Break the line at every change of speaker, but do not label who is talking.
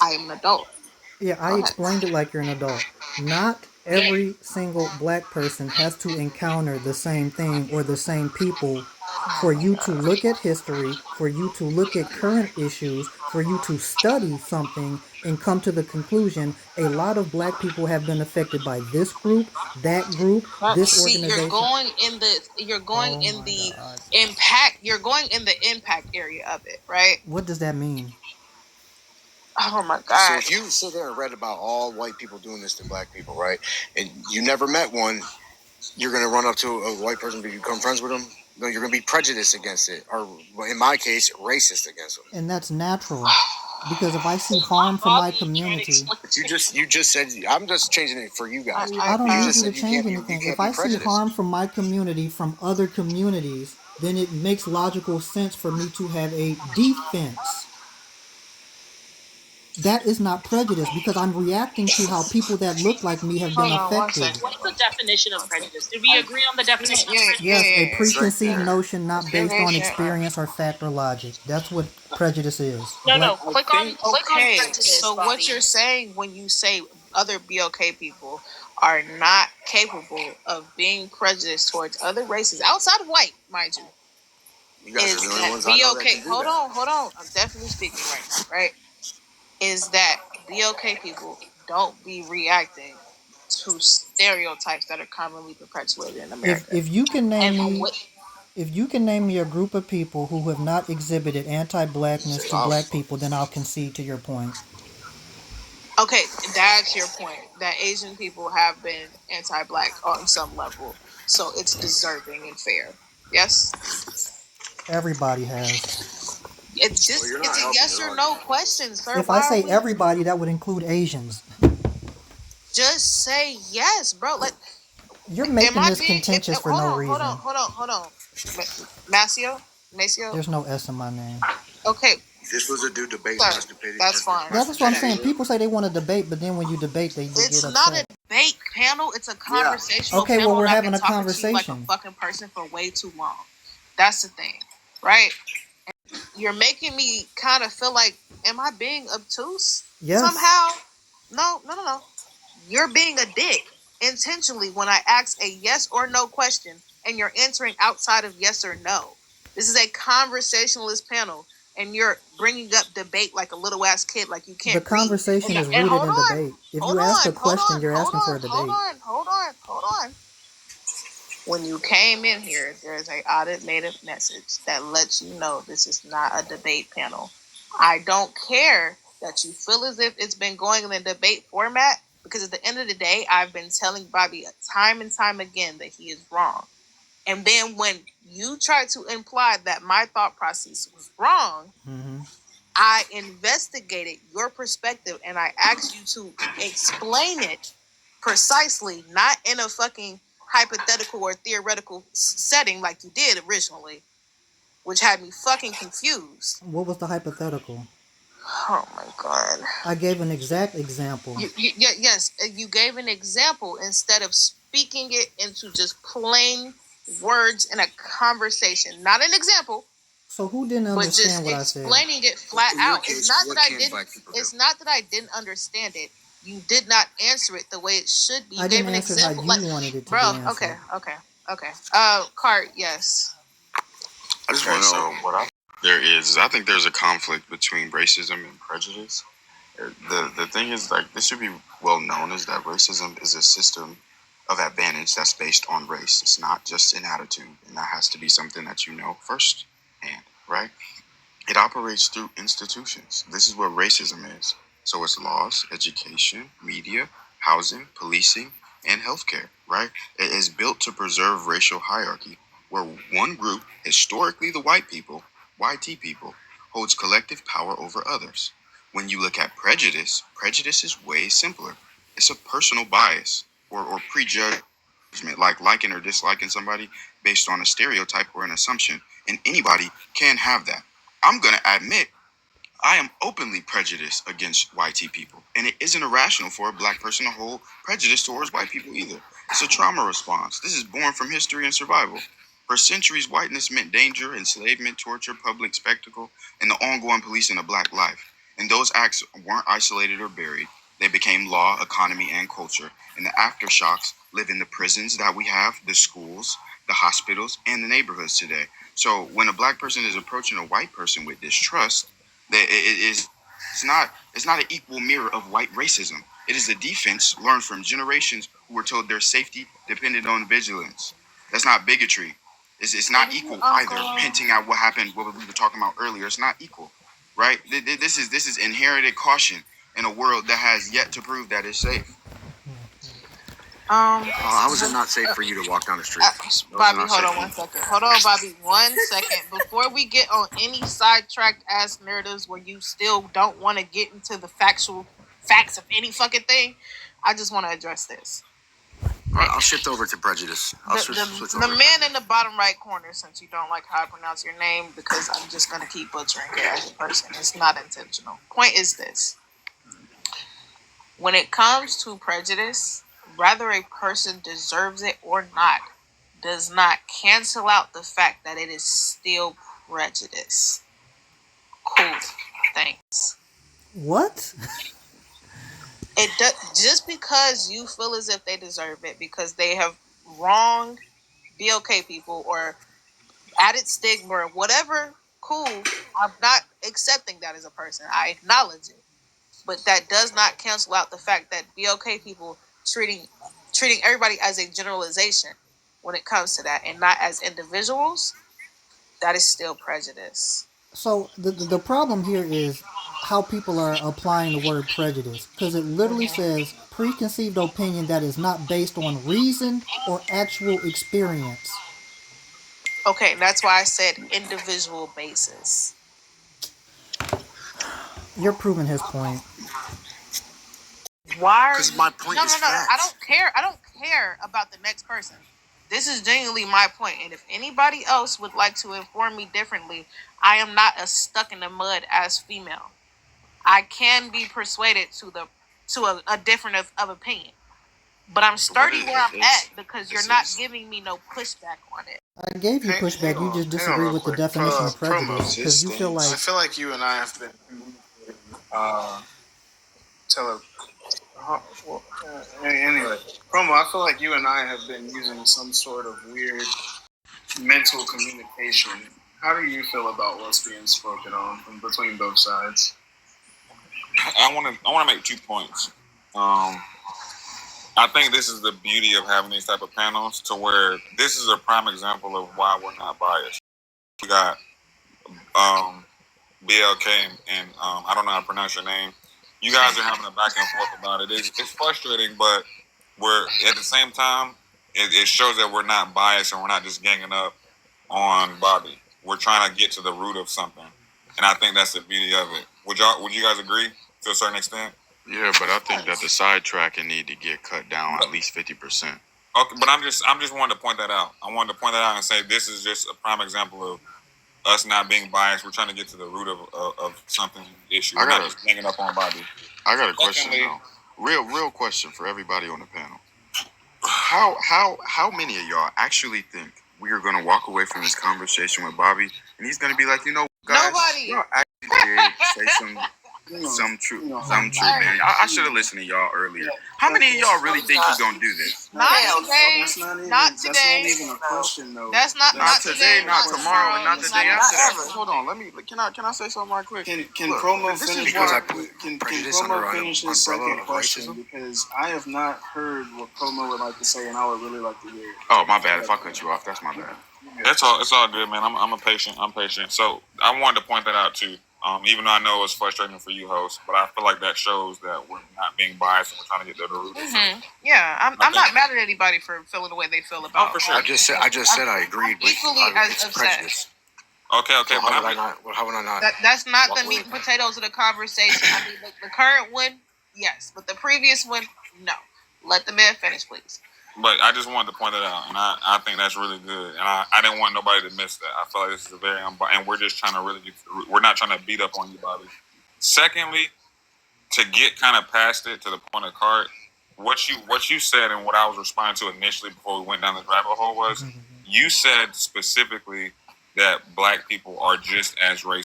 I am an adult.
Yeah, I
Go ahead.
explained it like you're an adult. Not every single black person has to encounter the same thing or the same people
Oh
for
my
you to
gosh.
look at history, for you to look at current issues, for you to study something and come to the conclusion a lot of black people have been affected by this group, that group,
But
this
see,
organization.
you're going
Oh
in
my
the
God.
you're going in the impact area of it, right?
What does that mean?
Oh my
So
god.
if you sit there and read about all white people doing this to black people, right, and you never met one, you're gonna run up to a white person, but you become friends with them. No, you're gonna be prejudiced against it, or well, in my case, racist against them.
And that's natural. Because if I see harm from my
Bobby trying to
community,
explain.
You just said I'm just changing it for you guys.
I don't
You
need
just
you to
said you
change
can't you
anything. If
can't be
I see
prejudiced.
harm from my community from other communities, then it makes logical sense for me to have a defense. That is not prejudice because I'm reacting to how people that look like me have been
Hold on one
affected.
second.
What's the definition of prejudice? Did we agree on the definition of prejudice?
Yes, a
Right
preconceived
there.
notion not based on
Discrimination.
experience or fact or logic. That's what prejudice is.
No,
Black.
no. Click on
Okay,
prejudice,
so what
Bobby.
you're saying when you say other BLK people are not capable of being prejudiced towards other races outside of white, mind you,
You guys are
is
the only
that
ones I know that
BLK?
can do that.
Hold on. I'm definitely speaking right now, right? Is that BLK people don't be reacting to stereotypes that are commonly perpetuated in
If
America.
if you can name
And
me
what
if you can name me a group of people who have not exhibited anti-blackness
Say,
to black people, then I'll concede to your point.
Okay, that's your point. That Asian people have been anti-black on some level, so it's deserving and fair. Yes,
Everybody has.
well, you're
it's
not
a
helping
yes
your
or no
argument.
question, sir.
If I
Why are
say
we
everybody, that would include Asians.
just say yes, bro? Like,
You're
am
making
I
this
being?
contentious for
Hold
no
on,
reason.
hold on. Maceo, Maceo.
There's no S in my name.
Okay,
This was a dude debate
sir, that's fine.
Yeah, that's what I'm
prestigitation.
saying. People say they want to debate, but then when you debate, they get
It's not a
upset.
debate panel. It's a
Yeah.
conversational
Okay, well,
panel,
we're
and I've
having
been
a
talking to you like a
conversation.
fucking person for way too long. That's the thing, right? You're making me kind of feel like, am I being obtuse
Yes.
somehow? No, no, no, no. You're being a dick intentionally when I ask a yes or no question and you're answering outside of yes or no. This is a conversationalist panel and you're bringing up debate like a little ass kid, like you
The
can't read.
conversation is
And
rooted in debate. If you ask a question, you're asking for a debate.
hold on. When you came in here, there's a automated message that lets you know this is not a debate panel. I don't care that you feel as if it's been going in the debate format because at the end of the day, I've been telling Bobby time and time again that he is wrong. And then when you try to imply that my thought process was wrong,
Hmm.
I investigated your perspective and I asked you to explain it precisely, not in a fucking hypothetical or theoretical setting like you did originally, which had me fucking confused.
What was the hypothetical?
Oh my god.
I gave an exact example.
Yes, you gave an example instead of speaking it into just plain words in a conversation. Not an example,
So who didn't
but
understand
just
what I said?
explaining it flat
In your
out. It's
case,
not that
what
I
can
didn't.
black people do?
It's not that I didn't understand it. You did not answer it the way it should be. You
I didn't
gave an
answer it how
example,
you
like,
wanted it to
bro.
be
Okay,
answered.
okay. Cart, yes.
I just want to know what there is. I think there's a conflict between racism and prejudice. The thing is, like, this should be well known is that racism is a system of advantage that's based on race. It's not just an attitude, and that has to be something that you know first hand, right? It operates through institutions. This is what racism is. So it's laws, education, media, housing, policing, and healthcare, right? It is built to preserve racial hierarchy, where one group, historically the YT people, holds collective power over others. When you look at prejudice, prejudice is way simpler. It's a personal bias or prejudgment, like liking or disliking somebody based on a stereotype or an assumption, and anybody can have that. I'm going to admit I am openly prejudiced against YT people, and it isn't irrational for a black person to hold prejudice towards white people either. It's a trauma response. This is born from history and survival. For centuries, whiteness meant danger, enslavement, torture, public spectacle, and the ongoing policing of black life. And those acts weren't isolated or buried. They became law, economy, and culture. And the aftershocks live in the prisons that we have, the schools, the hospitals, and the neighborhoods today. So when a black person is approaching a white person with distrust, it's not an equal mirror of white racism. It is a defense learned from generations who were told their safety depended on vigilance. That's not bigotry. It's not equal either. Hinting at what happened, what we were talking about earlier. It's not equal, right? This is inherited caution in a world that has yet to prove that it's safe.
How is it not safe for you to walk down the street?
Bobby, hold on 1 second. Hold on, Bobby, 1 second. Before we get on any sidetracked ass narratives where you still don't want to get into the facts of any fucking thing, I just want to address this.
All right, I'll shift over to prejudice.
The man in the bottom right corner, since you don't like how I pronounce your name, because I'm just going to keep butchering it as a person. It's not intentional. Point is this. When it comes to prejudice, whether a person deserves it or not, does not cancel out the fact that it is still prejudice. Cool. Thanks.
What?
It does, just because you feel as if they deserve it because they have wronged BLK people or added stigma or whatever, cool. I'm not accepting that as a person. I acknowledge it. But that does not cancel out the fact that BLK people treating everybody as a generalization when it comes to that and not as individuals, that is still prejudice.
So the problem here is how people are applying the word prejudice because it literally says preconceived opinion that is not based on reason or actual experience.
Okay, that's why I said individual basis.
You're proving his point.
Why?
Because my point
No.
is facts.
I don't care. I don't care about the next person. This is genuinely my point, and if anybody else would like to inform me differently, I am not a stuck in the mud as female. I can be persuaded to a different of opinion, but I'm sturdy where I'm at because you're not giving me no pushback on it.
I gave you pushback. You just disagree with the definition of prejudice because you feel like
I feel like you and I have been anyway, Promo, I feel like you and I have been using some sort of weird mental communication. How do you feel about what's being spoken on from between both sides?
I want to make 2 points. I think this is the beauty of having these type of panels, to where this is a prime example of why we're not biased. We got BLK and I don't know how to pronounce your name. You guys are having a back and forth about it. It's frustrating, but we're at the same time. It shows that we're not biased and we're not just ganging up on Bobby. We're trying to get to the root of something, and I think that's the beauty of it. Would you guys agree to a certain extent?
Yeah, but I think that the sidetracking need to get cut down at least 50%.
Okay, but I'm just wanting to point that out. I wanted to point that out and say this is just a prime example of us not being biased. We're trying to get to the root of something issue. We're not just hanging up on Bobby.
I got a question now. Real question for everybody on the panel. How many of y'all actually think we are gonna walk away from this conversation with Bobby and he's gonna be like, you know, guys,
Nobody.
y'all actually did say some truth, man. I should have listened to y'all earlier. How many of y'all really think he's gonna do this?
Not today. Not today.
That's not even a question, though.
That's not
today, not tomorrow, and not the day after that. Hold on, can I say something right quick?
Can Promo finish? Can Promo finish his second question? Because I have not heard what Promo would like to say, and I would really like to hear it.
Oh, my bad. If I cut you off, that's my bad.
It's all good, man. I'm patient. So I wanted to point that out too. Even though I know it's frustrating for you, host, but I feel like that shows that we're not being biased and we're trying to get to the root.
Mm-hmm. Yeah, I'm not mad at anybody for feeling the way they feel about.
Oh, for sure.
I just said I agreed with
equally as upset.
Prejudice.
Okay,
So how would I not?
That's not the meat and potatoes of the conversation. I mean, the current one, yes, but the previous one, no. Let the man finish, please.
But I just wanted to point it out, and I think that's really good. And I didn't want nobody to miss that. I feel like this is a very and we're just trying to really we're not trying to beat up on you, Bobby. Secondly, to get kind of past it to the point of Cart, what you said and what I was responding to initially before we went down this rabbit hole was you said specifically that black people are just as racist